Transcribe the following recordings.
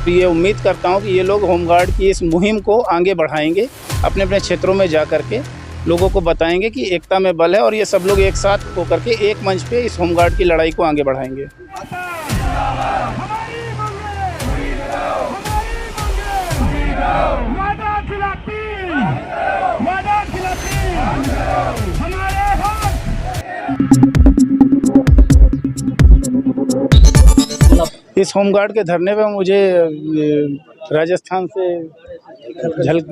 ये उम्मीद करता हूँ कि ये लोग होमगार्ड की इस मुहिम को आगे बढ़ाएंगे, अपने अपने क्षेत्रों में जा कर के लोगों को बताएंगे कि एकता में बल है और ये सब लोग एक साथ होकर के एक मंच पे इस होमगार्ड की लड़ाई को आगे बढ़ाएंगे। इस होमगार्ड के धरने पे मुझे राजस्थान से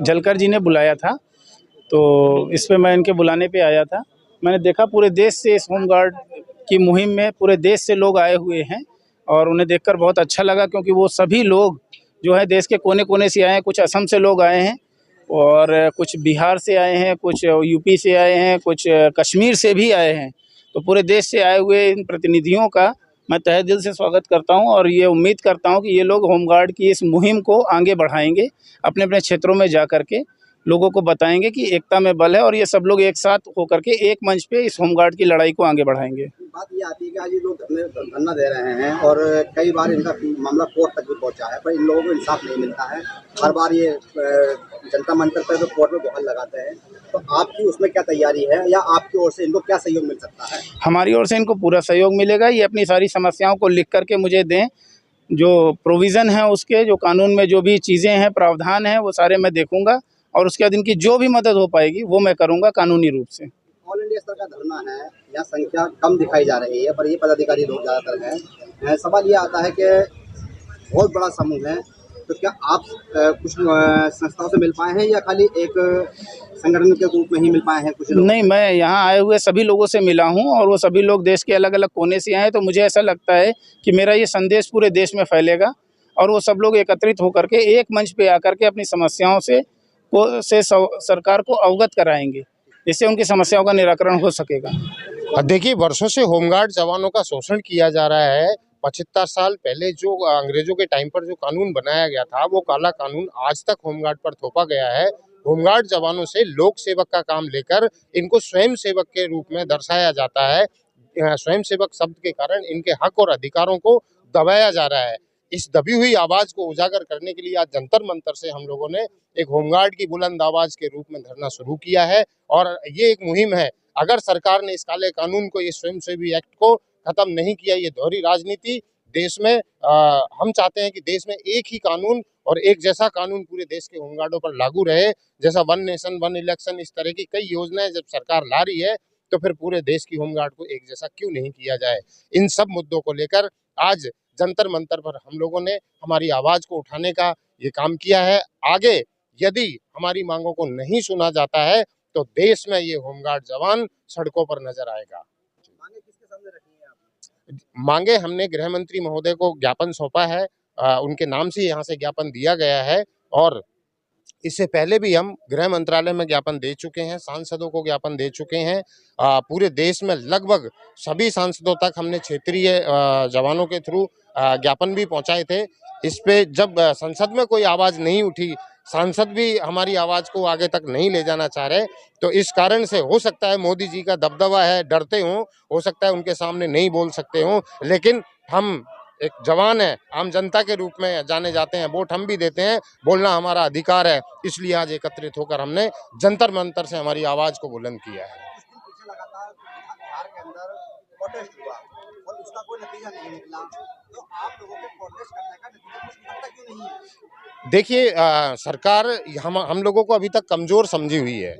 झलकर जी ने बुलाया था, तो इस पे मैं इनके बुलाने पे आया था। मैंने देखा पूरे देश से इस होमगार्ड की मुहिम में पूरे देश से लोग आए हुए हैं और उन्हें देखकर बहुत अच्छा लगा, क्योंकि वो सभी लोग जो है देश के कोने कोने से आए हैं। कुछ असम से लोग आए हैं और कुछ बिहार से आए हैं, कुछ यूपी से आए हैं, कुछ कश्मीर से भी आए हैं। तो पूरे देश से आए हुए इन प्रतिनिधियों का मैं तहे दिल से स्वागत करता हूं और ये उम्मीद करता हूं कि ये लोग होमगार्ड की इस मुहिम को आगे बढ़ाएंगे, अपने अपने क्षेत्रों में जा कर के लोगों को बताएंगे कि एकता में बल है और ये सब लोग एक साथ होकर के एक मंच पे इस होमगार्ड की लड़ाई को आगे बढ़ाएंगे। बात ये आती है कि आज ये लोग धरना दे रहे हैं और कई बार इनका मामला कोर्ट तक भी पहुंचा है, पर इन लोगों को इंसाफ नहीं मिलता है। हर बार ये जनता मंच पर तो कोर्ट में गुहार लगाते हैं, तो आपकी उसमें क्या तैयारी है या आपकी ओर से इनको क्या सहयोग मिल सकता है? हमारी ओर से इनको पूरा सहयोग मिलेगा। ये अपनी सारी समस्याओं को लिख करके मुझे दें, जो प्रोविज़न है उसके, जो कानून में जो भी चीज़ें हैं, प्रावधान हैं, वो सारे मैं देखूंगा और उसके बाद इनकी जो भी मदद हो पाएगी वो मैं करूंगा कानूनी रूप से। ऑल इंडिया स्तर का धरना है, यहाँ संख्या कम दिखाई जा रही है, पर ये पदाधिकारी लोग ज़्यादातर हैं। सवाल ये आता है कि बहुत बड़ा समूह है, तो क्या आप कुछ संस्थाओं से मिल पाए हैं या खाली एक संगठन के रूप में ही मिल पाए हैं कुछ लोग? नहीं, मैं यहाँ आए हुए सभी लोगों से मिला हूँ और वो सभी लोग देश के अलग अलग कोने से आए हैं। तो मुझे ऐसा लगता है कि मेरा ये संदेश पूरे देश में फैलेगा और वो सब लोग एकत्रित होकर के एक मंच पे आकर के अपनी समस्याओं से सरकार को अवगत कराएंगे, इससे उनकी समस्याओं का निराकरण हो सकेगा। देखिए, वर्षों से होमगार्ड जवानों का शोषण किया जा रहा है। 75 साल पहले जो अंग्रेजों के टाइम पर जो कानून बनाया गया था, वो काला कानून आज तक होमगार्ड पर थोपा गया है। होमगार्ड जवानों से लोक सेवक का काम लेकर इनको स्वयं सेवक के रूप में दर्शाया जाता है। स्वयं सेवक शब्द के कारण इनके हक और अधिकारों को दबाया जा रहा है। इस दबी हुई आवाज को उजागर करने के लिए आज जंतर मंतर से हम लोगों ने एक होमगार्ड की बुलंद आवाज के रूप में धरना शुरू किया है और ये एक मुहिम है। अगर सरकार ने इस काले कानून को, ये स्वयंसेवी एक्ट को खत्म नहीं किया, ये दोहरी राजनीति देश में हम चाहते हैं कि देश में एक ही कानून और एक जैसा कानून पूरे देश के होमगार्डों पर लागू रहे। जैसा वन नेशन वन इलेक्शन, इस तरह की कई योजनाएं जब सरकार ला रही है, तो फिर पूरे देश की होमगार्ड को एक जैसा क्यों नहीं किया जाए। इन सब मुद्दों को लेकर आज जंतर मंतर पर हम लोगों ने हमारी आवाज को उठाने का ये काम किया है। आगे यदि हमारी मांगों को नहीं सुना जाता है तो देश में ये होमगार्ड जवान सड़कों पर नजर आएगा। मांगे किसके सामने रखी है आप? मांगे हमने गृह मंत्री महोदय को ज्ञापन सौंपा है, उनके नाम से यहाँ से ज्ञापन दिया गया है और इससे पहले भी हम गृह मंत्रालय में ज्ञापन दे चुके हैं, सांसदों को ज्ञापन दे चुके हैं। पूरे देश में लगभग सभी सांसदों तक हमने क्षेत्रीय जवानों के थ्रू ज्ञापन भी पहुंचाए थे। इस पे जब संसद में कोई आवाज नहीं उठी, सांसद भी हमारी आवाज को आगे तक नहीं ले जाना चाह रहे, तो इस कारण से हो सकता है मोदी जी का दबदबा है, डरते हो सकता है उनके सामने नहीं बोल सकते हो, लेकिन हम एक जवान है, आम जनता के रूप में जाने जाते हैं, वोट हम भी देते हैं, बोलना हमारा अधिकार है। इसलिए आज एकत्रित होकर हमने जंतर मंतर से हमारी आवाज को बुलंद किया है। पीछे लगातार बिहार के अंदर प्रोटेस्ट हुआ और उसका कोई नतीजा नहीं निकला, तो आप लोगों को प्रोटेस्ट करने का नतीजा कुछ निकलता क्यों नहीं है? देखिए, सरकार हम लोगों को अभी तक कमजोर समझी हुई है।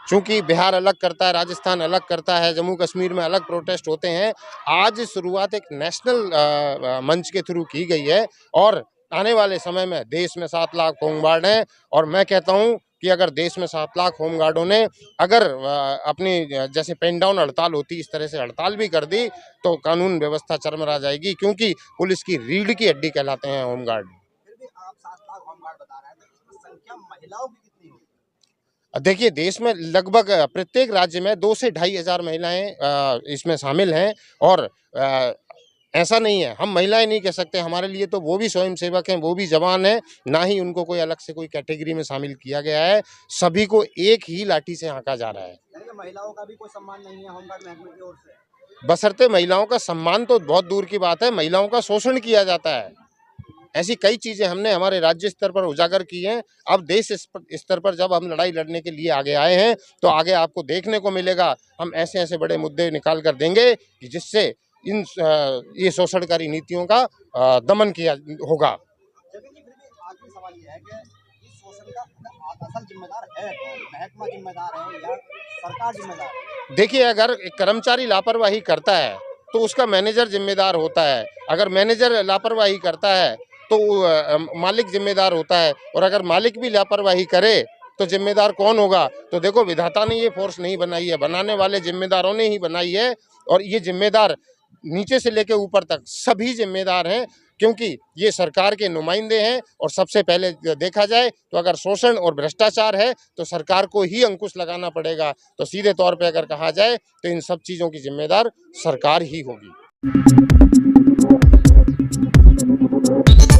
चूंकि बिहार अलग करता है, राजस्थान अलग करता है, जम्मू कश्मीर में अलग प्रोटेस्ट होते हैं। आज शुरुआत एक नेशनल मंच के थ्रू की गई है और आने वाले समय में देश में 7 लाख होमगार्ड हैं और मैं कहता हूं कि अगर देश में 7 लाख होमगार्डों ने अगर अपनी जैसे पेन डाउन हड़ताल होती, इस तरह से हड़ताल भी कर दी, तो कानून व्यवस्था चरमरा जाएगी, क्योंकि पुलिस की रीढ़ की हड्डी कहलाते हैं होमगार्ड। फिर भी आप 7 लाख होमगार्ड बता रहे हैं, तो इसमें संख्या महिलाओं की कितनी होगी? देखिए, देश में लगभग प्रत्येक राज्य में 2 से 2,500 महिलाएं इसमें शामिल हैं और ऐसा नहीं है हम महिलाएं नहीं कह सकते, हमारे लिए तो वो भी स्वयं सेवक हैं, वो भी जवान हैं, ना ही उनको कोई अलग से कोई कैटेगरी में शामिल किया गया है। सभी को एक ही लाठी से हाँका जा रहा है। यानी महिलाओं का भी कोई सम्मान नहीं है होमगार्ड महकमे की ओर से? बशर्ते महिलाओं का सम्मान तो बहुत दूर की बात है, महिलाओं का शोषण किया जाता है। ऐसी कई चीजें हमने हमारे राज्य स्तर पर उजागर की हैं। अब देश स्तर पर जब हम लड़ाई लड़ने के लिए आगे आए हैं तो आगे आपको देखने को मिलेगा, हम ऐसे ऐसे बड़े मुद्दे निकाल कर देंगे कि जिससे ये शोषणकारी नीतियों का दमन किया होगा। जगन जी, फिर भी आखिरी सवाल ये है कि इस शोषण का असल जिम्मेदार है कौन? महकमा जिम्मेदार है या सरकार जिम्मेदार है? देखिए, अगर एक कर्मचारी लापरवाही करता है तो उसका मैनेजर जिम्मेदार होता है, अगर मैनेजर लापरवाही करता है तो मालिक जिम्मेदार होता है, और अगर मालिक भी लापरवाही करे तो जिम्मेदार कौन होगा? तो देखो, विधाता ने ये फोर्स नहीं बनाई है, बनाने वाले जिम्मेदारों ने ही बनाई है, और ये जिम्मेदार नीचे से लेकर ऊपर तक सभी जिम्मेदार हैं, क्योंकि ये सरकार के नुमाइंदे हैं। और सबसे पहले देखा जाए तो अगर शोषण और भ्रष्टाचार है तो सरकार को ही अंकुश लगाना पड़ेगा। तो सीधे तौर पे अगर कहा जाए तो इन सब चीज़ों की जिम्मेदार सरकार ही होगी।